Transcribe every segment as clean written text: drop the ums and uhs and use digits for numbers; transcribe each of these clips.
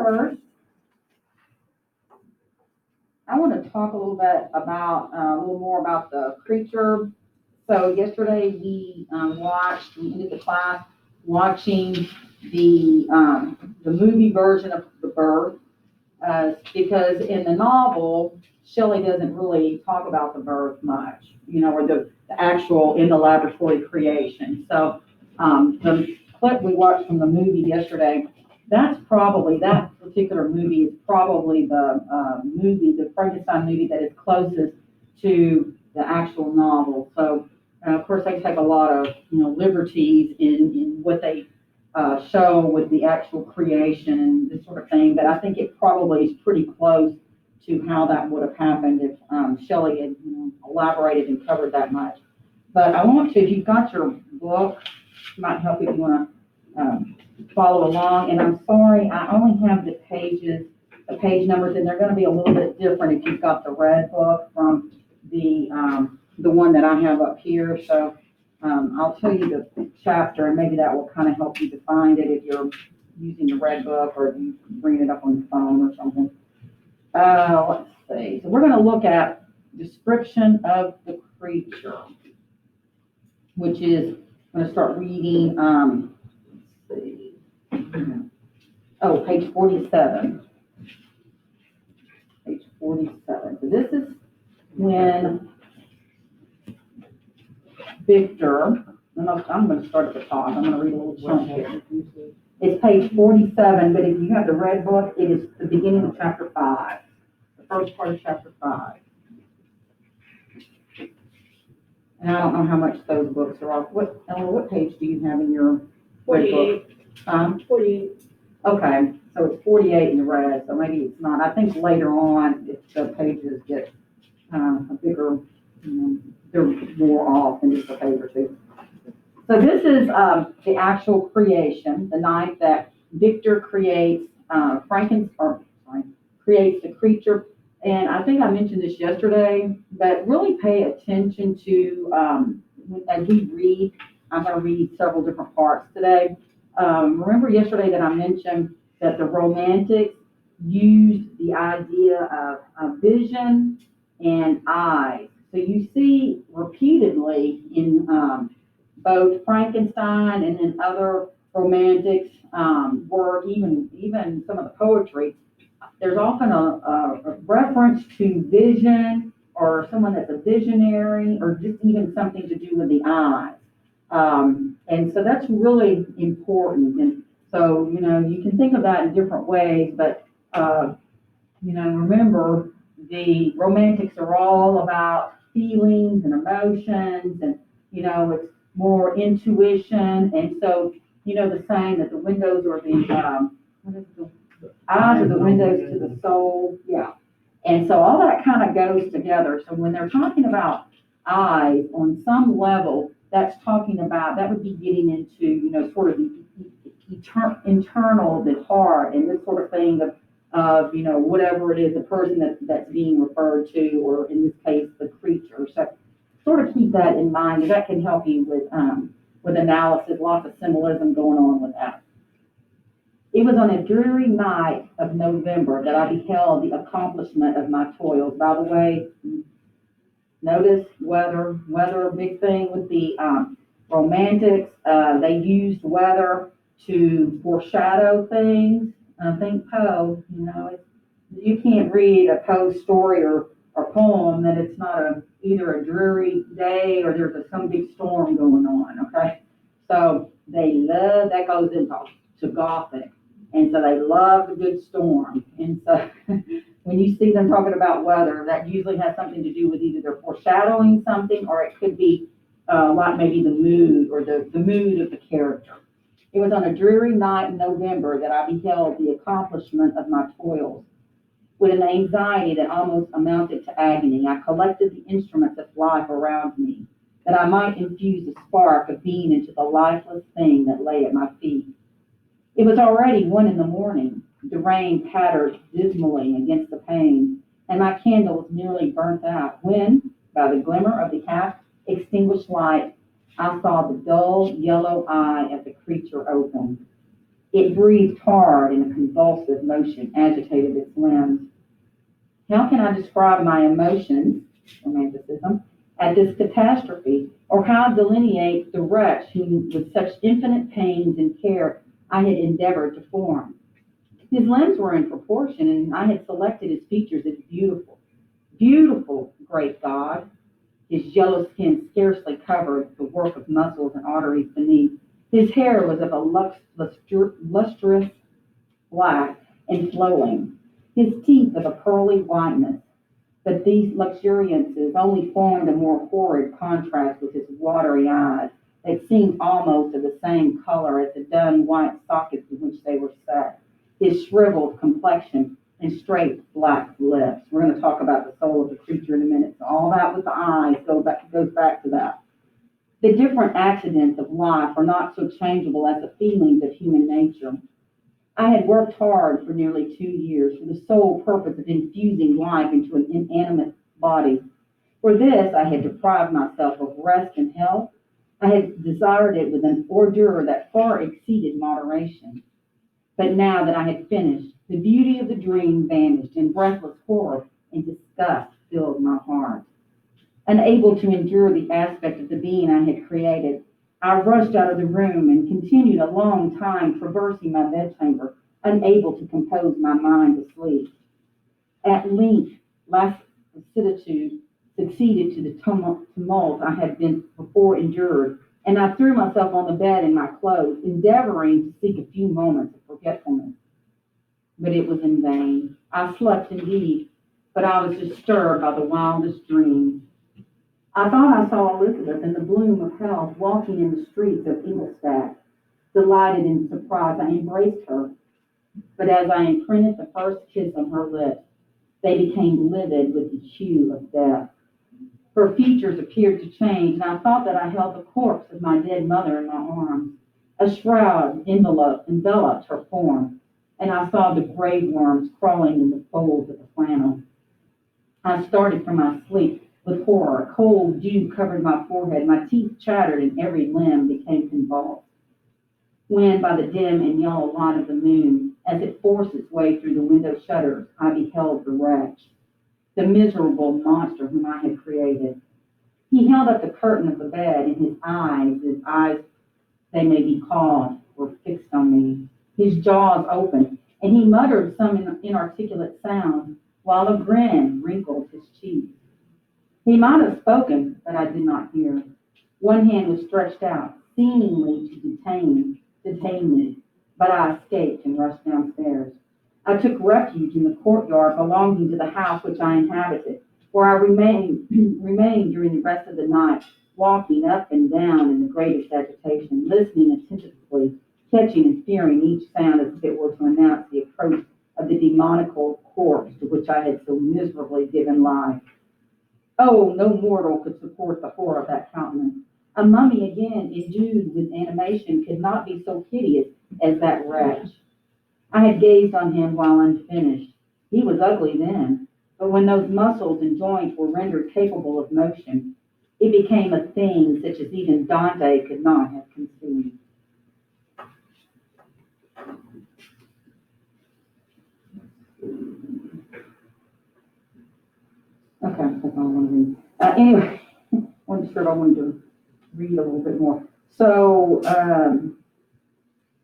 first, I want to talk a little bit about a little more about the creature. So yesterday we ended the class watching the movie version of The Birth, because in the novel, Shelley doesn't really talk about the birth much, or the actual in the laboratory creation. So the clip we watched from the movie yesterday, that particular movie is probably the Frankenstein movie that is closest to the actual novel. So, of course, they take a lot of, liberties in what they show with the actual creation and this sort of thing, but I think it probably is pretty close to how that would have happened if Shelley had elaborated and covered that much. But I want to, if you've got your book, it might help if you want to follow along. And I'm sorry, I only have the page numbers, and they're going to be a little bit different if you've got the red book from the one that I have up here. So I'll tell you the chapter, and maybe that will kind of help you to find it if you're using the red book or if you bring it up on your phone or something. Let's see. So we're going to look at description of the creature, which is, I'm going to start reading, let's see. Oh, page 47. Page 47. So this is when Victor, I'm going to start at the top. I'm going to read a little chunk here. It's page 47, but if you have the red book, it is the beginning of chapter 5, the first part of chapter 5. And I don't know how much those books are off. What page do you have in your red book? 48. Okay, so it's 48 in the red, so maybe it's not. I think later on, if the pages get a bigger, they're more off in just a page or two. So this is the actual creation, the night that Victor creates creates the creature. And I think I mentioned this yesterday, but really pay attention to, as we read, I'm going to read several different parts today. Remember yesterday that I mentioned that the Romantics used the idea of vision and eyes. So you see repeatedly in both Frankenstein and in other Romantics work, even some of the poetry, there's often a reference to vision or someone that's a visionary or just even something to do with the eyes. And so that's really important. And so, you can think of that in different ways, but, remember the Romantics are all about feelings and emotions and, it's more intuition. And so, the saying that the windows are the eyes are the windows to the soul. Yeah. And so all that kind of goes together. So when they're talking about eyes on some level, that's talking about, that would be getting into, sort of the internal, the heart and this sort of thing of whatever it is, the person that's being referred to, or in this case, the creature. So sort of keep that in mind, because that can help you with analysis, lots of symbolism going on with that. It was on a dreary night of November that I beheld the accomplishment of my toils. By the way, notice weather, big thing with the Romantics. They used weather to foreshadow things. I think Poe, you can't read a Poe story or poem that it's not either a dreary day or there's some big storm going on, okay? So they love, that goes into Gothic. And so they love a good storm. And so when you see them talking about weather, that usually has something to do with either they're foreshadowing something, or it could be like maybe the mood or the mood of the character. It was on a dreary night in November that I beheld the accomplishment of my toils. With an anxiety that almost amounted to agony, I collected the instruments of life around me, that I might infuse a spark of being into the lifeless thing that lay at my feet. It was already 1 a.m. The rain pattered dismally against the panes, and my candle was nearly burnt out when, by the glimmer of the half-extinguished light, I saw the dull yellow eye of the creature open. It breathed hard in a convulsive motion, agitated its limbs. How can I describe my emotions, romanticism, at this catastrophe, or how delineate the wretch whom, with such infinite pains and care, I had endeavored to form? His limbs were in proportion, and I had selected his features as beautiful. Beautiful, great God! His yellow skin scarcely covered the work of muscles and arteries beneath. His hair was of a lustrous black and flowing, his teeth of a pearly whiteness. But these luxuriances only formed a more horrid contrast with his watery eyes that seemed almost of the same color as the dun white sockets in which they were set, his shriveled complexion and straight black lips. We're going to talk about the soul of the creature in a minute. So all that with the eyes goes back to that. The different accidents of life are not so changeable as the feelings of human nature. I had worked hard for nearly 2 years for the sole purpose of infusing life into an inanimate body. For this, I had deprived myself of rest and health. I had desired it with an ardor that far exceeded moderation. But now that I had finished, the beauty of the dream vanished, and breathless horror and disgust filled my heart. Unable to endure the aspect of the being I had created, I rushed out of the room and continued a long time traversing my bedchamber, unable to compose my mind to sleep. At length, lassitude succeeded to the tumult I had been before endured, and I threw myself on the bed in my clothes, endeavoring to seek a few moments of forgetfulness. But it was in vain. I slept indeed, but I was disturbed by the wildest dreams. I thought I saw Elizabeth in the bloom of health walking in the streets of Ingolstadt. Delighted and surprised, I embraced her. But as I imprinted the first kiss on her lips, they became livid with the hue of death. Her features appeared to change, and I thought that I held the corpse of my dead mother in my arms. A shroud enveloped her form, and I saw the grave worms crawling in the folds of the flannel. I started from my sleep with horror. A cold dew covered my forehead. My teeth chattered, and every limb became convulsed. When, by the dim and yellow light of the moon, as it forced its way through the window shutters, I beheld the wretch, the miserable monster whom I had created. He held up the curtain of the bed, and his eyes they may be called, were fixed on me. His jaws opened, and he muttered some inarticulate sound, while a grin wrinkled his cheeks. He might have spoken, but I did not hear. One hand was stretched out, seemingly to detain me, but I escaped and rushed downstairs. I took refuge in the courtyard belonging to the house which I inhabited, where I remained during the rest of the night, walking up and down in the greatest agitation, listening attentively, catching and fearing each sound as if it were to announce the approach of the demoniacal corpse to which I had so miserably given life. Oh, no mortal could support the horror of that countenance. A mummy again, endued with animation, could not be so hideous as that wretch. I had gazed on him while unfinished. He was ugly then, but when those muscles and joints were rendered capable of motion, it became a thing such as even Dante could not have conceived. Okay, that's all I want to read. Anyway, I wasn't sure if I wanted to read a little bit more. So,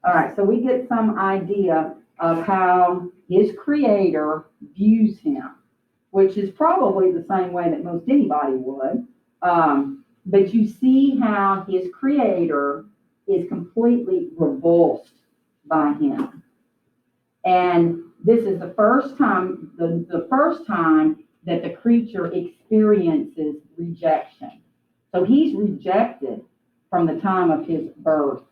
all right, so we get some idea of how his creator views him, which is probably the same way that most anybody would. But you see how his creator is completely revulsed by him. And this is the first time, the first time that the creature experiences rejection. So he's rejected from the time of his birth.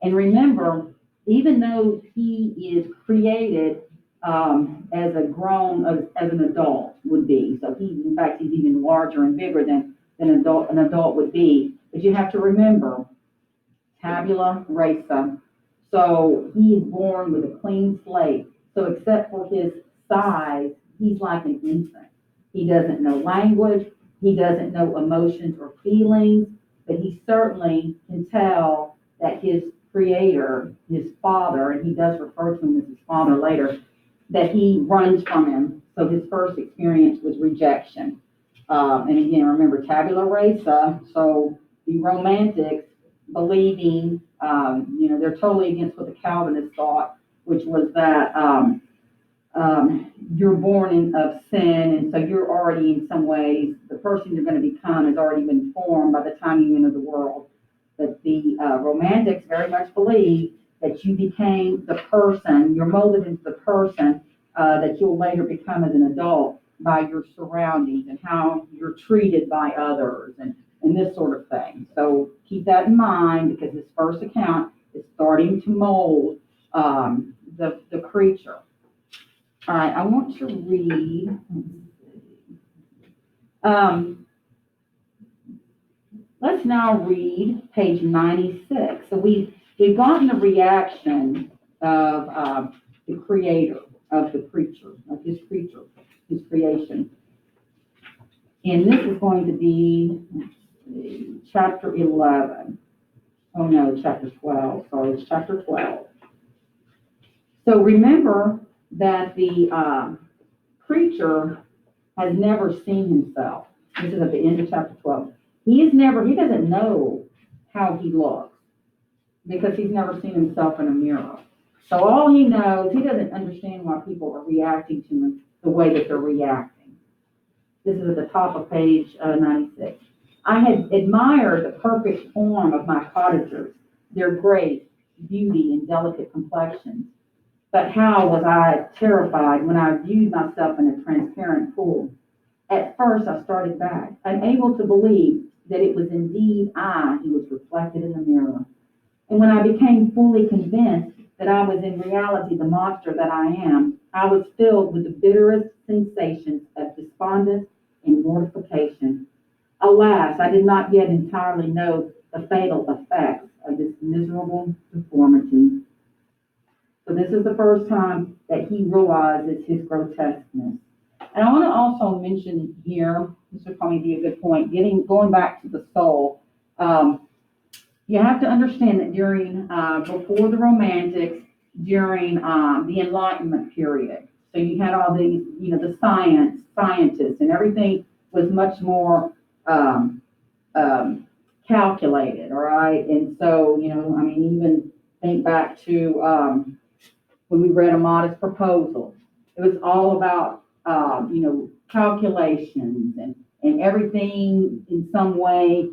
And remember, even though he is created as an adult would be, so in fact, he's even larger and bigger than an adult would be. But you have to remember, tabula rasa. So he is born with a clean slate. So except for his size, he's like an infant. He doesn't know language. He doesn't know emotions or feelings, but he certainly can tell that his creator, his father, and he does refer to him as his father later, that he runs from him. So his first experience was rejection. And again, remember, tabula rasa. So the Romantics believing, they're totally against what the Calvinists thought, which was that you're born of sin, and so you're already in some ways, the person you're going to become has already been formed by the time you enter the world. But the Romantics very much believe that you became the person, you're molded into the person that you'll later become as an adult by your surroundings and how you're treated by others and this sort of thing. So keep that in mind, because this first account is starting to mold the creature. All right, I want to read. Let's now read page 96. So we've gotten the reaction of the creator, of the creature, of his creature, his creation. And this is going to be, let's see, chapter 11. Oh no, chapter 12. Sorry, it's chapter 12. So remember that the preacher has never seen himself. This is at the end of chapter 12. He doesn't know how he looks because he's never seen himself in a mirror. So all he knows, he doesn't understand why people are reacting to him the way that they're reacting. This is at the top of page 96. I had admired the perfect form of my cottagers, their grace, beauty, and delicate complexions. But how was I terrified when I viewed myself in a transparent pool. At first, I started back, unable to believe that it was indeed I who was reflected in the mirror. And when I became fully convinced that I was in reality the monster that I am, I was filled with the bitterest sensations of despondence and mortification. Alas, I did not yet entirely know the fatal effects of this miserable deformity. So this is the first time that he realizes his grotesqueness. And I want to also mention here, this would probably be a good point, going back to the soul. You have to understand that during, before the Romantics, during the Enlightenment period, so you had all these, the scientists, and everything was much more calculated, all right? And so, even think back to when we read A Modest Proposal. It was all about, calculations and everything in some way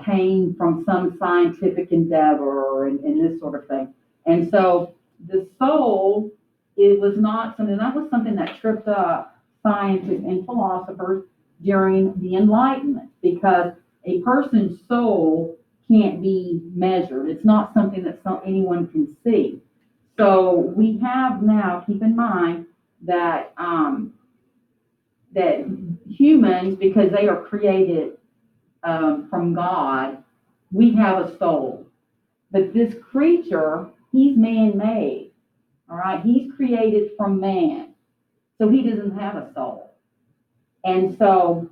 came from some scientific endeavor and this sort of thing. And so the soul, it was not something, that was something that tripped up scientists and philosophers during the Enlightenment, because a person's soul can't be measured. It's not something that anyone can see. So we have now, keep in mind that that humans, because they are created from God, we have a soul. But this creature, he's man-made, all right? He's created from man, so he doesn't have a soul. And so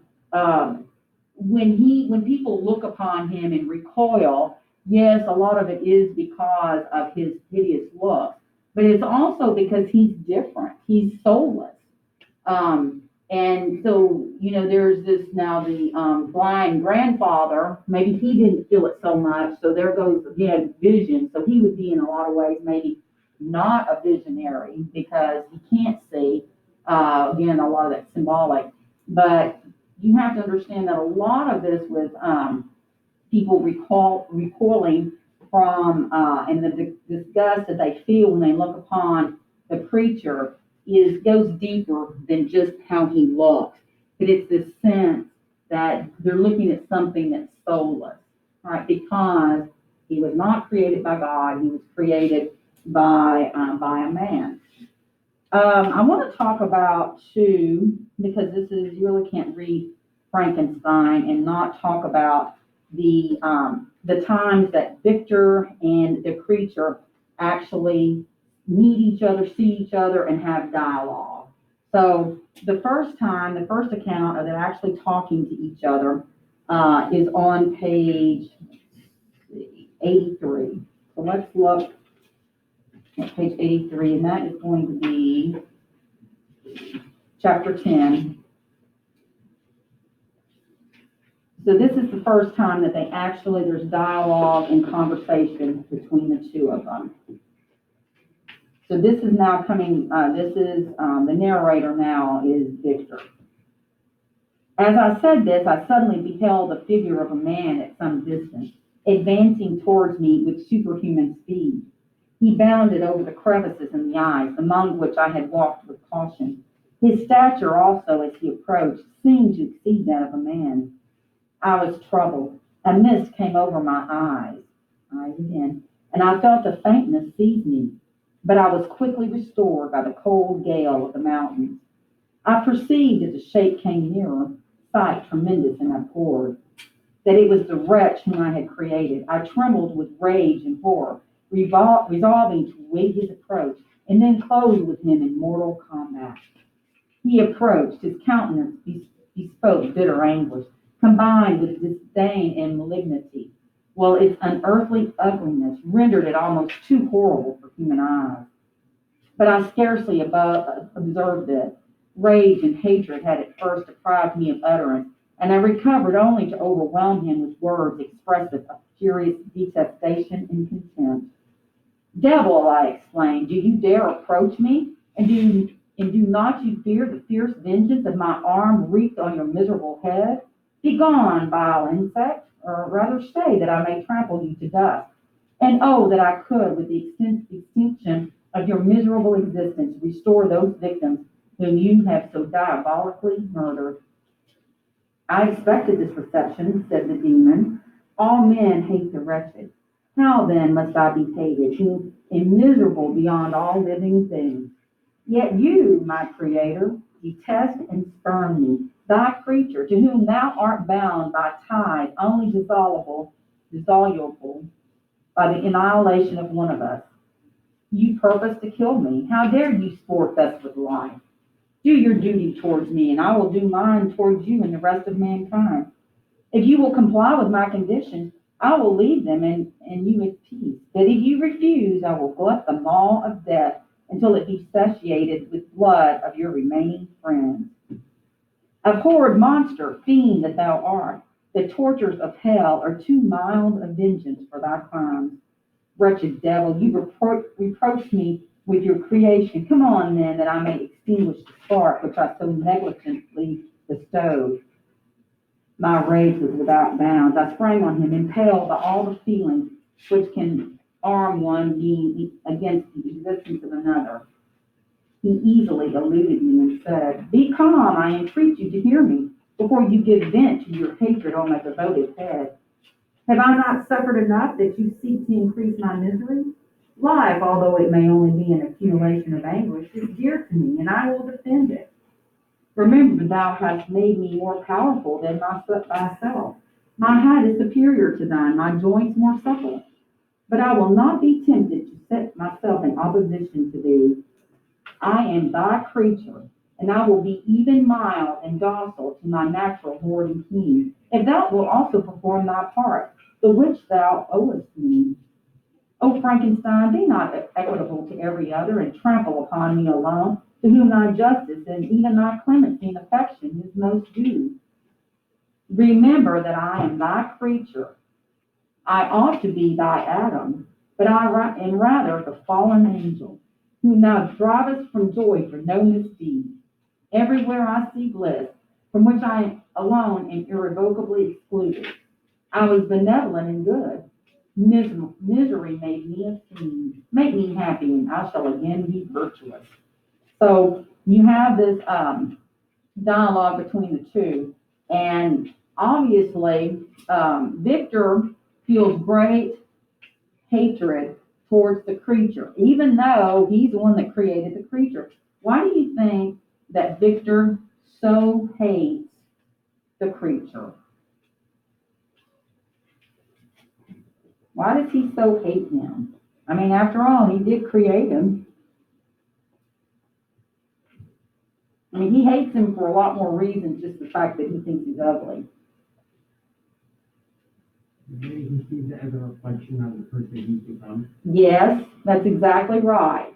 when people look upon him and recoil, yes, a lot of it is because of his hideous look, but it's also because he's different. He's soulless. And so, there's this now, the blind grandfather, maybe he didn't feel it so much. So there goes, again, vision. So he would be in a lot of ways maybe not a visionary because he can't see. Again, a lot of that's symbolic. But you have to understand that a lot of this with people recoiling from and the disgust that they feel when they look upon the preacher goes deeper than just how he looks. But it's this sense that they're looking at something that's soulless, right? Because he was not created by God; he was created by a man. I want to talk about too, because you really can't read Frankenstein and not talk about the times that Victor and the creature actually meet each other, see each other, and have dialogue. So the first account of them actually talking to each other is on page 83. So let's look at page 83, and that is going to be chapter 10. So this is the first time that there's dialogue and conversation between the two of them. So this is now coming, the narrator now is Victor. As I said this, I suddenly beheld the figure of a man at some distance, advancing towards me with superhuman speed. He bounded over the crevices in the ice, among which I had walked with caution. His stature also, as he approached, seemed to exceed that of a man. I was troubled. A mist came over my eyes again, and I felt a faintness seize me. But I was quickly restored by the cold gale of the mountains. I perceived as the shape came nearer, sight tremendous and abhorred, that it was the wretch whom I had created. I trembled with rage and horror, resolving to wait his approach, and then close with him in mortal combat. He approached, his countenance bespoke bitter anguish, combined with disdain and malignity, while its unearthly ugliness rendered it almost too horrible for human eyes. But I scarcely observed it. Rage and hatred had at first deprived me of utterance, and I recovered only to overwhelm him with words expressive of furious detestation and contempt. Devil, I exclaimed, do you dare approach me? And do not you fear the fierce vengeance of my arm wreaked on your miserable head? Begone, vile insect, or rather stay, that I may trample you to dust. And oh, that I could, with the extinction of your miserable existence, restore those victims whom you have so diabolically murdered. I expected this reception, said the demon. All men hate the wretched. How then must I be hated, who am miserable beyond all living things? Yet you, my creator, detest and spurn me, thy creature, to whom thou art bound by ties only dissoluble by the annihilation of one of us. You purpose to kill me. How dare you sport thus with life? Do your duty towards me, and I will do mine towards you and the rest of mankind. If you will comply with my conditions, I will leave them and you at peace. But if you refuse, I will glut the maw of death until it be satiated with blood of your remaining friends. Abhorred monster, fiend that thou art, the tortures of hell are too mild a vengeance for thy crimes. Wretched devil, you reproach me with your creation. Come on, then, that I may extinguish the spark which I so negligently bestowed. My rage was without bounds. I sprang on him, impelled by all the feelings which can arm one being against the existence of another. He easily eluded me and said, be calm, I entreat you to hear me, before you give vent to your hatred on my devoted head. Have I not suffered enough that you seek to increase my misery? Life, although it may only be an accumulation of anguish, is dear to me, and I will defend it. Remember, thou hast made me more powerful than thyself. My height is superior to thine, my joints more supple. But I will not be tempted to set myself in opposition to thee. I am thy creature, and I will be even mild and docile to my natural lord and king, if thou wilt also perform thy part, the which thou owest me. O Frankenstein, be not equitable to every other, and trample upon me alone, to whom thy justice and even thy clemency and affection is most due. Remember that I am thy creature. I ought to be thy Adam, but I am rather the fallen angel, whom thou drivest from joy for no misdeed. Everywhere I see bliss, from which I alone am irrevocably excluded. I was benevolent and good. Misery made me a fiend. Make me happy, and I shall again be virtuous. So you have this dialogue between the two, and obviously Victor feels great hatred towards the creature, even though he's the one that created the creature. Why do you think that Victor so hates the creature? Why does he so hate him? I mean, after all, he did create him. I mean, he hates him for a lot more reasons, just the fact that he thinks he's ugly. Maybe he sees it as a reflection of the person he's become. Yes, that's exactly right.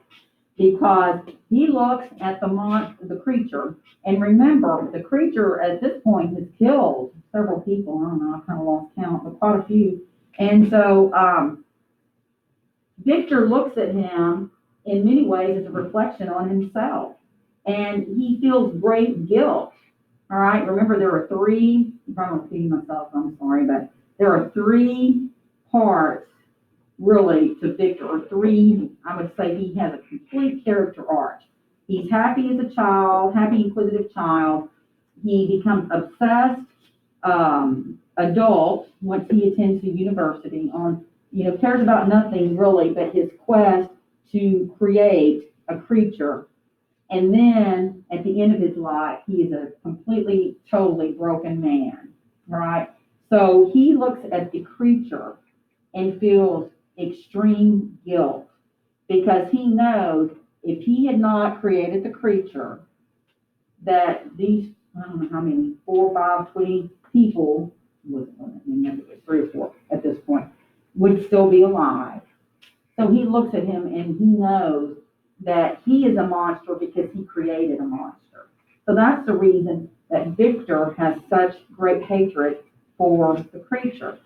Because he looks at the creature, and remember, the creature at this point has killed several people. I don't know, I kind of lost count, but quite a few. And so, Victor looks at him in many ways as a reflection on himself, and he feels great guilt. All right, remember there are three, if I'm repeating myself, I'm sorry, but there are three parts really to Victor, or three, I would say he has a complete character arc. He's happy as a child, happy, inquisitive child. He becomes obsessed adult once he attends the university on, cares about nothing really but his quest to create a creature. And then at the end of his life, he is a completely, totally broken man, right? So he looks at the creature and feels extreme guilt because he knows if he had not created the creature, that these, I don't know how many, 4, 5, 20 people, wasn't remember, it was 3 or 4 at this point, would still be alive. So he looks at him and he knows that he is a monster because he created a monster. So that's the reason that Victor has such great hatred for the creature.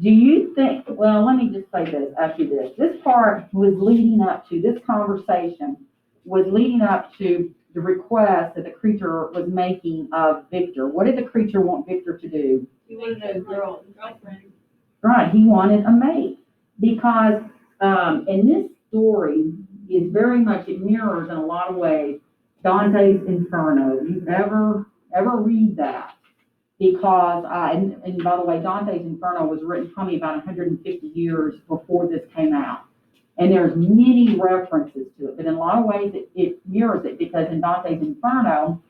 Do you think, well, let me just say this, ask you this. This part was leading up to, this conversation was leading up to the request that the creature was making of Victor. What did the creature want Victor to do? He wanted a girlfriend. Right, he wanted a mate. Because in this story is very much, it mirrors in a lot of ways Dante's Inferno. You ever read that? Because, and by the way, Dante's Inferno was written probably about 150 years before this came out. And there's many references to it, but in a lot of ways it mirrors it, because in Dante's Inferno,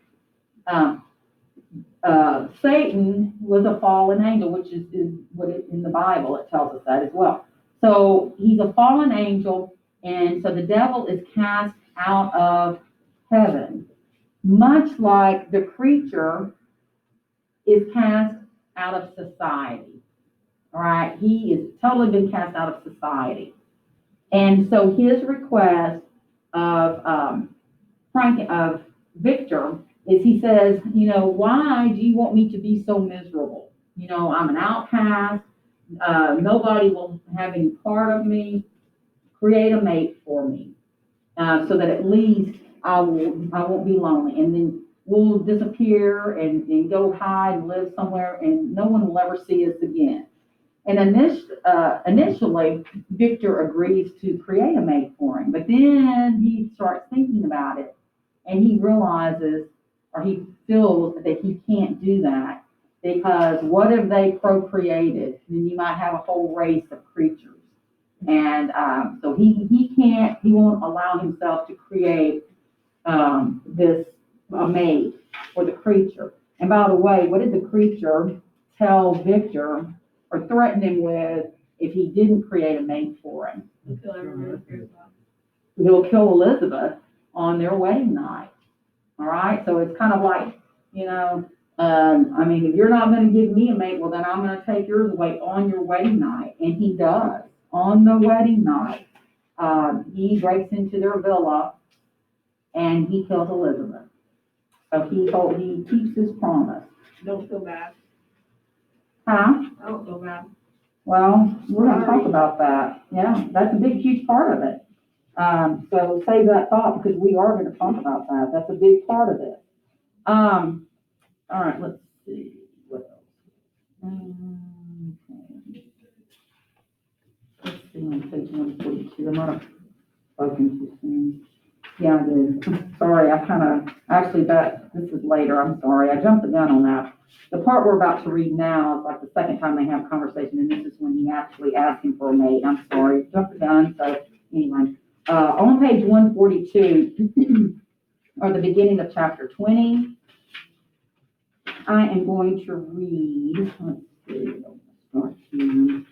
Satan was a fallen angel, which is what in the Bible it tells us that as well. So he's a fallen angel, and so the devil is cast out of heaven, much like the creature is cast out of society. All right, he is totally been cast out of society. And so his request of Victor is, he says, why do you want me to be so miserable? I'm an outcast. Nobody will have any part of me. Create a mate for me, so that at least I won't be lonely, and then we'll disappear and go hide and live somewhere, and no one will ever see us again. And initially, Victor agrees to create a mate for him, but then he starts thinking about it, and he realizes, or he feels that he can't do that, because what if they procreated? Then you might have a whole race of creatures. And so he won't allow himself to create a mate for the creature. And by the way, what did the creature tell Victor or threaten him with if he didn't create a mate for him? He'll kill Elizabeth on their wedding night. All right, so it's kind of like, if you're not going to give me a mate, well, then I'm going to take yours away on your wedding night. And he does. On the wedding night, he breaks into their villa and he kills Elizabeth. So he keeps his promise. Don't feel bad. Huh? I don't feel bad. Well, we're going to talk about that. Yeah, that's a big, huge part of it. So save that thought, because we are going to talk about that. That's a big part of it. All right, let's see. What else? Let's see on page 142. I might have spoken too soon. Yeah, I did. Sorry, this is later. I'm sorry. I jumped the gun on that. The part we're about to read now is like the second time they have a conversation, and this is when he actually asked him for a mate. I'm sorry. Jumped the gun. So anyway, on page 142, or the beginning of chapter 20, I am going to read, let's see, I'll start here.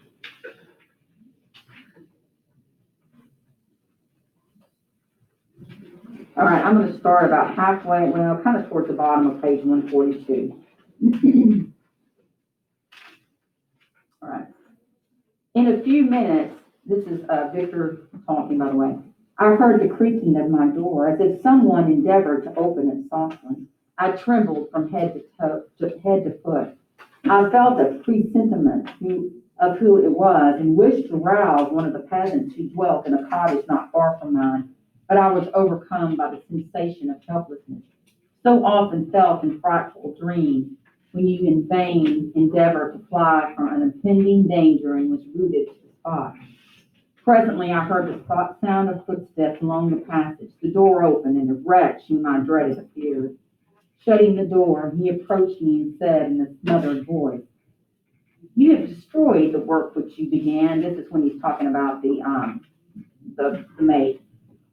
All right, I'm going to start about halfway, well, kind of towards the bottom of page 142. All right. In a few minutes, this is Victor talking, by the way, I heard the creaking of my door as if someone endeavored to open it softly. I trembled from head to head to foot. I felt a presentiment of who it was and wished to rouse one of the peasants who dwelt in a cottage not far from mine, but I was overcome by the sensation of helplessness, so often felt in frightful dreams when you in vain endeavor to fly from an impending danger and was rooted to the spot. Presently I heard the sound of footsteps along the passage. The door opened and the wretch whom I dreaded appeared. Shutting the door, he approached me and said in a smothered voice, "You have destroyed the work which you began." This is when he's talking about the maid.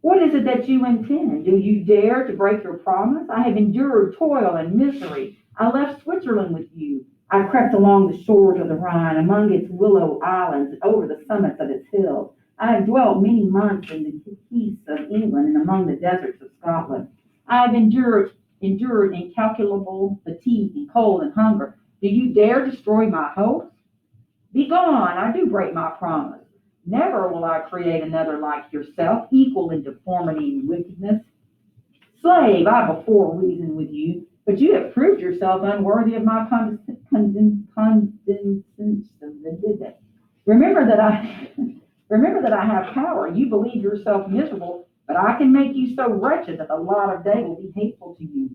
"What is it that you intend? Do you dare to break your promise? I have endured toil and misery. I left Switzerland with you. I crept along the shores of the Rhine, among its willow islands, and over the summits of its hills. I have dwelt many months in the heaths of England and among the deserts of Scotland. I have endured incalculable fatigue and cold and hunger. Do you dare destroy my hopes? Begone, I do break my promise. Never will I create another like yourself, equal in deformity and wickedness. Slave, I before reasoned with you, but you have proved yourself unworthy of my condescension. Remember that I remember that I have power. You believe yourself miserable, but I can make you so wretched that the lot of day will be hateful to you.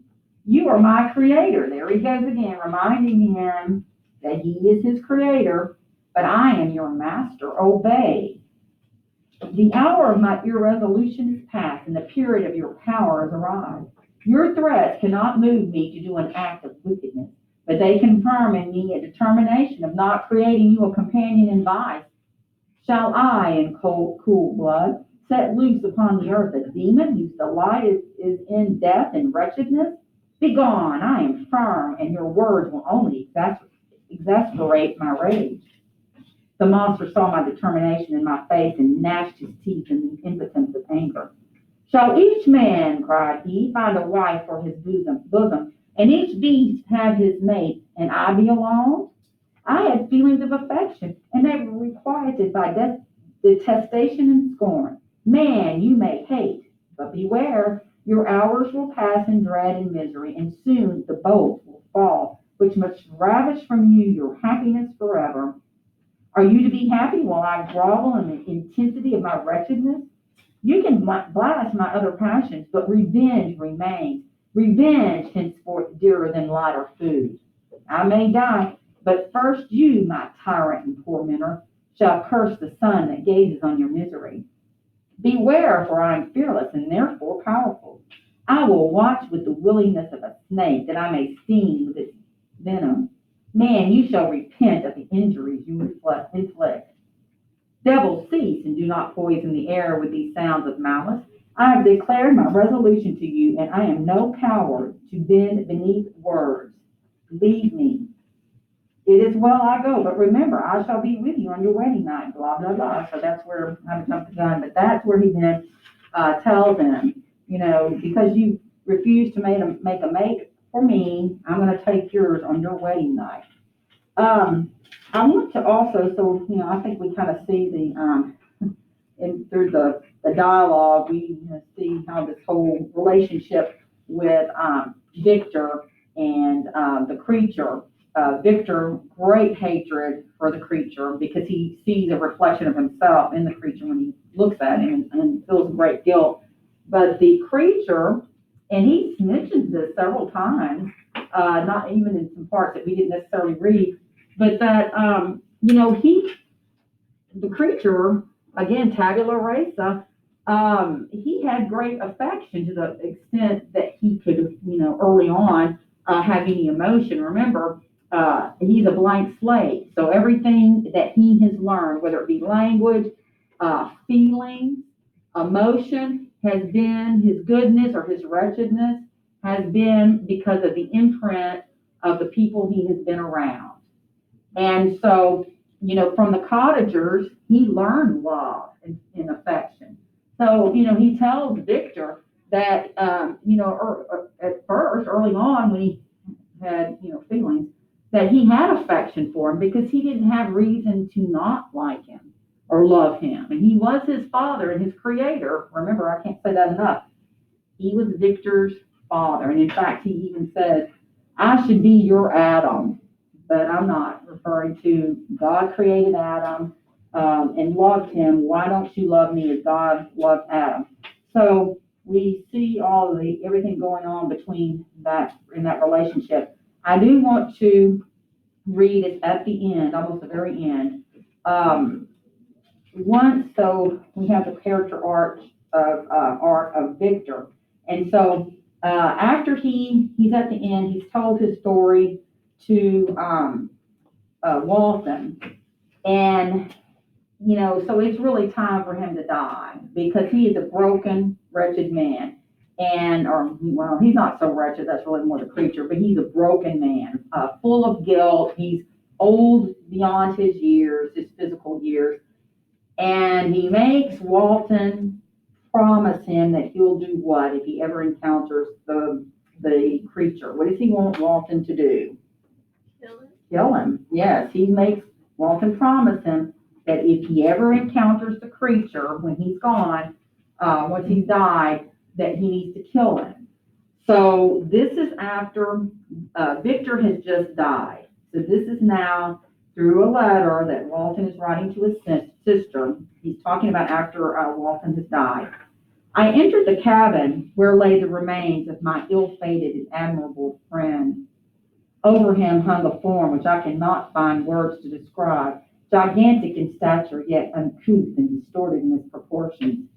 You are my creator." There he goes again, reminding him that he is his creator, but I am your master. Obey. The hour of my irresolution is past, and the period of your power has arrived. Your threats cannot move me to do an act of wickedness, but they confirm in me a determination of not creating you a companion in vice. Shall I, in cool blood, set loose upon the earth a demon whose delight is in death and wretchedness? Begone, I am firm, and your words will only exasperate my rage. The monster saw my determination in my face and gnashed his teeth in the impotence of anger. "Shall each man," cried he, "find a wife for his bosom, and each beast have his mate, and I be alone? I had feelings of affection, and they were requited by detestation and scorn. Man, you may hate, but beware, your hours will pass in dread and misery, and soon the bolt will fall, which must ravish from you your happiness forever. Are you to be happy while I grovel in the intensity of my wretchedness? You can blast my other passions, but revenge remains. Revenge henceforth dearer than light or food. I may die, but first you, my tyrant and tormentor, shall curse the sun that gazes on your misery. Beware, for I am fearless and therefore powerful. I will watch with the willingness of a snake, that I may sting with its venom. Man, you shall repent of the injuries you inflict. Devils, cease, and do not poison the air with these sounds of malice. I have declared my resolution to you, and I am no coward to bend beneath words. Leave me. It is well I go, but remember, I shall be with you on your wedding night, blah, blah, blah." So that's where I'm jumping the gun, but that's where he then tells them, because you refuse to make a mate for me, I'm going to take yours on your wedding night. I want to also, I think we kind of see through the dialogue, we see how this whole relationship with Victor and the creature. Victor, great hatred for the creature because he sees a reflection of himself in the creature when he looks at him and feels great guilt. But the creature, and he mentions this several times, not even in some parts that we didn't necessarily read, but that, the creature, again, tabula rasa, he had great affection to the extent that he could, early on, have any emotion. Remember, he's a blank slate. So everything that he has learned, whether it be language, feeling, emotion, has been his goodness or his wretchedness, has been because of the imprint of the people he has been around. And so, from the cottagers, he learned love and affection. So, he tells Victor that, at first, early on, when he had, feelings, that he had affection for him because he didn't have reason to not like him or love him. And he was his father and his creator. Remember, I can't say that enough. He was Victor's father. And in fact, he even said, I should be your Adam, but I'm not, referring to God created Adam and loved him. Why don't you love me as God loved Adam? So we see all of the everything going on between that in that relationship. I do want to read it at the end, almost the very end. Um, so we have the character arc of Victor, and so after he's at the end, he's told his story to Walton, and so it's really time for him to die because he is a broken, wretched man. And, or, well, he's not so wretched, that's really more the creature, but he's a broken man, full of guilt. He's old beyond his years, his physical years. And he makes Walton promise him that he'll do what if he ever encounters the creature. What does he want Walton to do? Kill it. Kill him. Yes, he makes Walton promise him that if he ever encounters the creature when he's gone, once he's died, that he needs to kill him. So this is after Victor has just died. So this is now through a letter that Walton is writing to his sister. He's talking about after Walton has died. I entered the cabin where lay the remains of my ill-fated and admirable friend. Over him hung a form which I cannot find words to describe, gigantic in stature, yet uncouth and distorted in its proportions.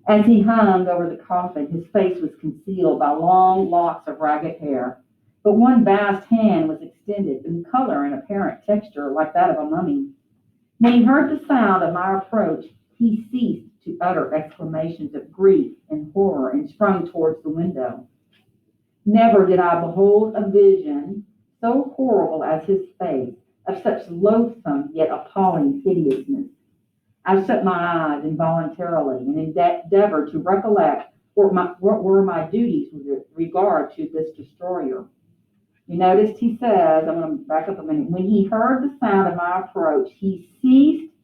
As he hung over the coffin, his face was concealed by long locks of ragged hair, but one vast hand was extended in color and apparent texture like that of a mummy. When he heard the sound of my approach, he ceased to utter exclamations of grief and horror and sprung towards the window. Never did I behold a vision so horrible as his face, of such loathsome yet appalling hideousness. I shut my eyes involuntarily and endeavored to recollect what were my duties with regard to this destroyer. You noticed he says, I'm going to back up a minute, when he heard the sound of my approach, he ceased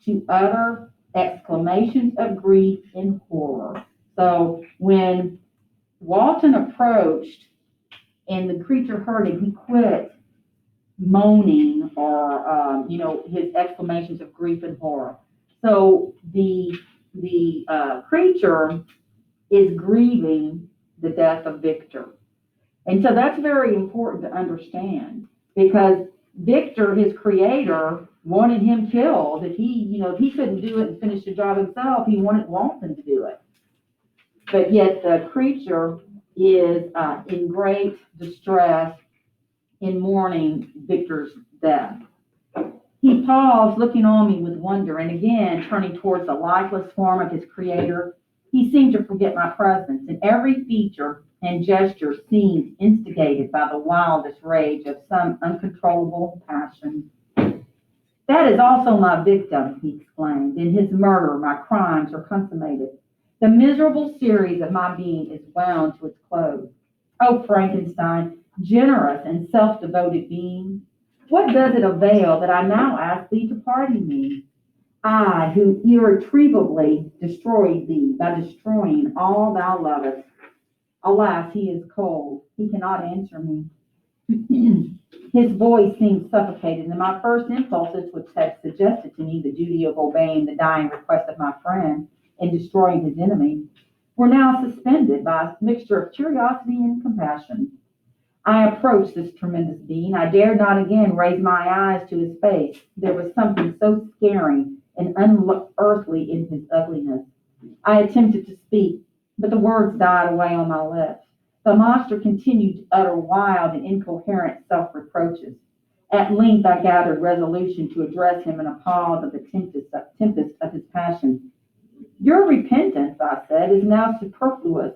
to utter exclamations of grief and horror. So when Walton approached and the creature heard him, he quit moaning or, his exclamations of grief and horror. So the creature is grieving the death of Victor. And so that's very important to understand because Victor, his creator, wanted him killed. If he couldn't do it and finish the job himself, he wanted Walton to do it. But yet the creature is in great distress in mourning Victor's death. He paused, looking on me with wonder, and again, turning towards the lifeless form of his creator, he seemed to forget my presence, and every feature and gesture seemed instigated by the wildest rage of some uncontrollable passion. That is also my victim, he exclaimed. In his murder, my crimes are consummated. The miserable series of my being is wound to its close. Oh, Frankenstein, generous and self-devoted being, what does it avail that I now ask thee to pardon me? I, who irretrievably destroyed thee by destroying all thou lovest. Alas, he is cold. He cannot answer me. His voice seemed suffocated, and my first impulses, which had suggested to me the duty of obeying the dying request of my friend and destroying his enemy, were now suspended by a mixture of curiosity and compassion. I approached this tremendous being. I dared not again raise my eyes to his face. There was something so scaring and unearthly in his ugliness. I attempted to speak, but the words died away on my lips. The monster continued to utter wild and incoherent self-reproaches. At length I gathered resolution to address him in a pause of the tempest of his passion. Your repentance, I said, is now superfluous.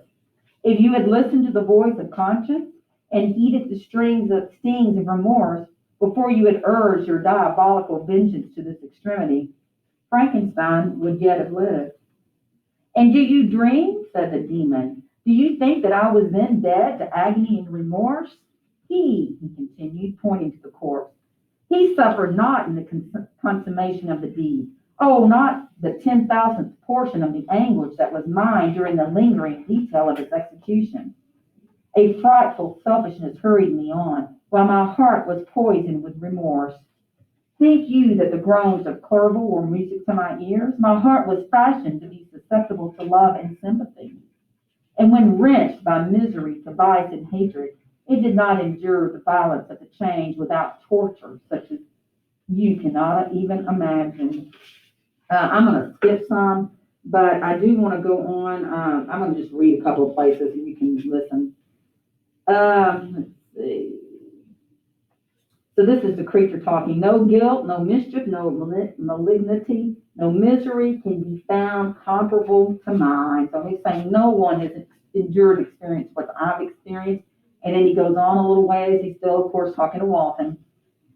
If you had listened to the voice of conscience and heeded the stings of remorse before you had urged your diabolical vengeance to this extremity, Frankenstein would yet have lived. And do you dream, said the demon, do you think that I was then dead to agony and remorse? He continued, pointing to the corpse, he suffered not in the consummation of the deed. Oh, not the 10,000th portion of the anguish that was mine during the lingering detail of its execution. A frightful selfishness hurried me on, while my heart was poisoned with remorse. Think you that the groans of Clerval were music to my ears? My heart was fashioned to be susceptible to love and sympathy. And when wrenched by misery to vice and hatred, it did not endure the violence of the change without torture such as you cannot even imagine. I'm going to skip some, but I do want to go on. I'm going to just read a couple of places and you can listen. Let's see. So this is the creature talking. No guilt, no mischief, no malignity, no misery can be found comparable to mine. So he's saying no one has endured experience what I've experienced. And then he goes on a little ways. He's still, of course, talking to Walton.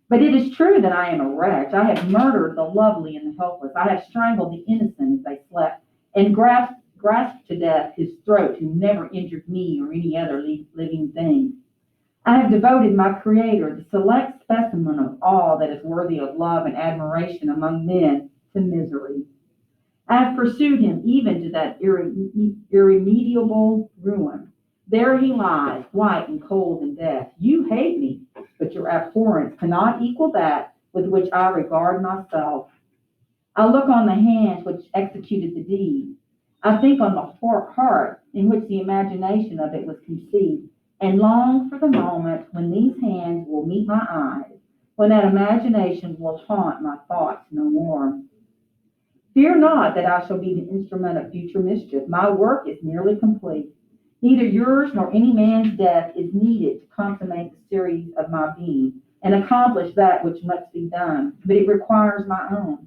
But it is true that I am a wretch. I have murdered the lovely and the helpless. I have strangled the innocent as they slept, and grasped to death his throat who never injured me or any other living thing. I have devoted my Creator, the select specimen of all that is worthy of love and admiration among men, to misery. I have pursued him even to that irremediable ruin. There he lies, white and cold in death. You hate me, but your abhorrence cannot equal that with which I regard myself. I look on the hands which executed the deed. I think on the heart in which the imagination of it was conceived, and long for the moment when these hands will meet my eyes, when that imagination will haunt my thoughts no more. Fear not that I shall be the instrument of future mischief. My work is nearly complete. Neither yours nor any man's death is needed to consummate the series of my being and accomplish that which must be done, but it requires my own.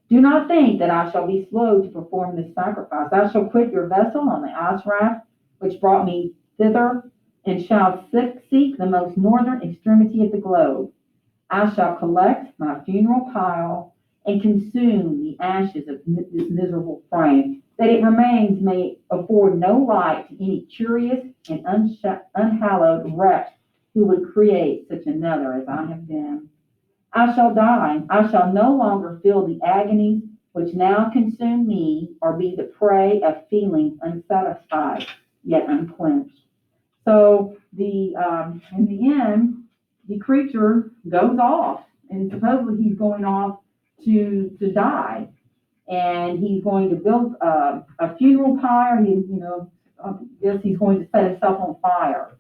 Do not think that I shall be slow to perform this sacrifice. I shall quit your vessel on the ice raft which brought me thither, and shall seek the most northern extremity of the globe. I shall collect my funeral pile and consume the ashes of this miserable frame, that it remains may afford no light to any curious and unhallowed wretch who would create such another as I have been. I shall die. I shall no longer feel the agonies which now consume me, or be the prey of feelings unsatisfied yet unquenched. So in the end, the creature goes off, and supposedly he's going off to die, and he's going to build a funeral pyre. I guess he's going to set himself on fire,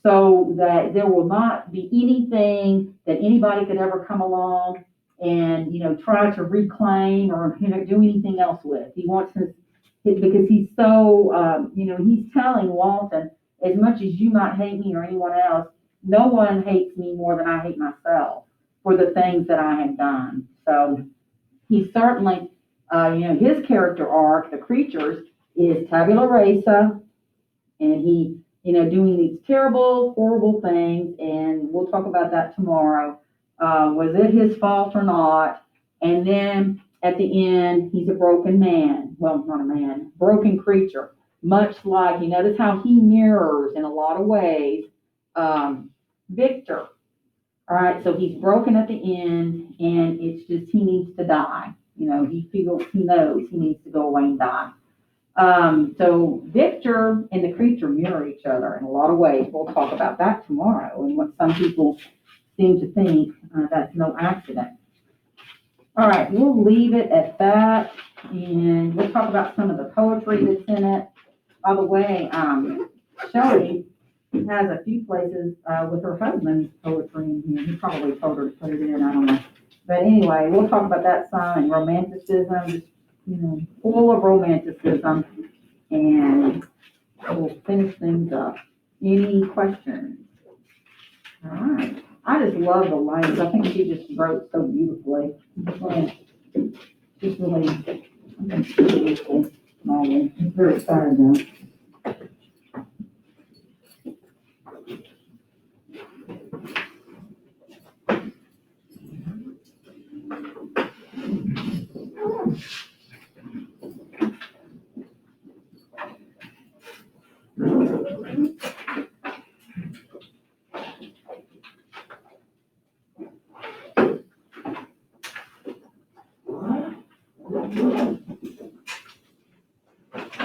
so that there will not be anything that anybody could ever come along and try to reclaim or do anything else with. He wants his because he's so he's telling Walton, as much as you might hate me or anyone else, no one hates me more than I hate myself for the things that I have done. So he certainly, his character arc, the creatures, is tabula rasa, and he, doing these terrible, horrible things, and we'll talk about that tomorrow. Was it his fault or not? And then at the end, he's a broken man. Well, not a man, broken creature. Much like, you notice how he mirrors in a lot of ways Victor. All right, so he's broken at the end, and it's just he needs to die. He knows he needs to go away and die. So Victor and the creature mirror each other in a lot of ways. We'll talk about that tomorrow, and what some people seem to think that's no accident. All right, we'll leave it at that, and we'll talk about some of the poetry that's in it. By the way, Shelley has a few places with her husband's poetry in here. He probably told her to put it in, I don't know. But anyway, we'll talk about that some, and romanticism, just, full of romanticism, and we'll finish things up. Any questions? All right. I just love the lines. I think she just wrote so beautifully. Just really beautiful. I'm very excited now.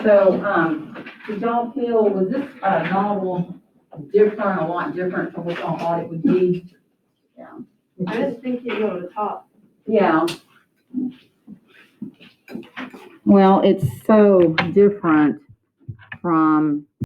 So, did y'all feel, was this novel different, a lot different from what y'all thought it would be? Yeah. I didn't think you'd go to the top. Yeah. Well, it's so different from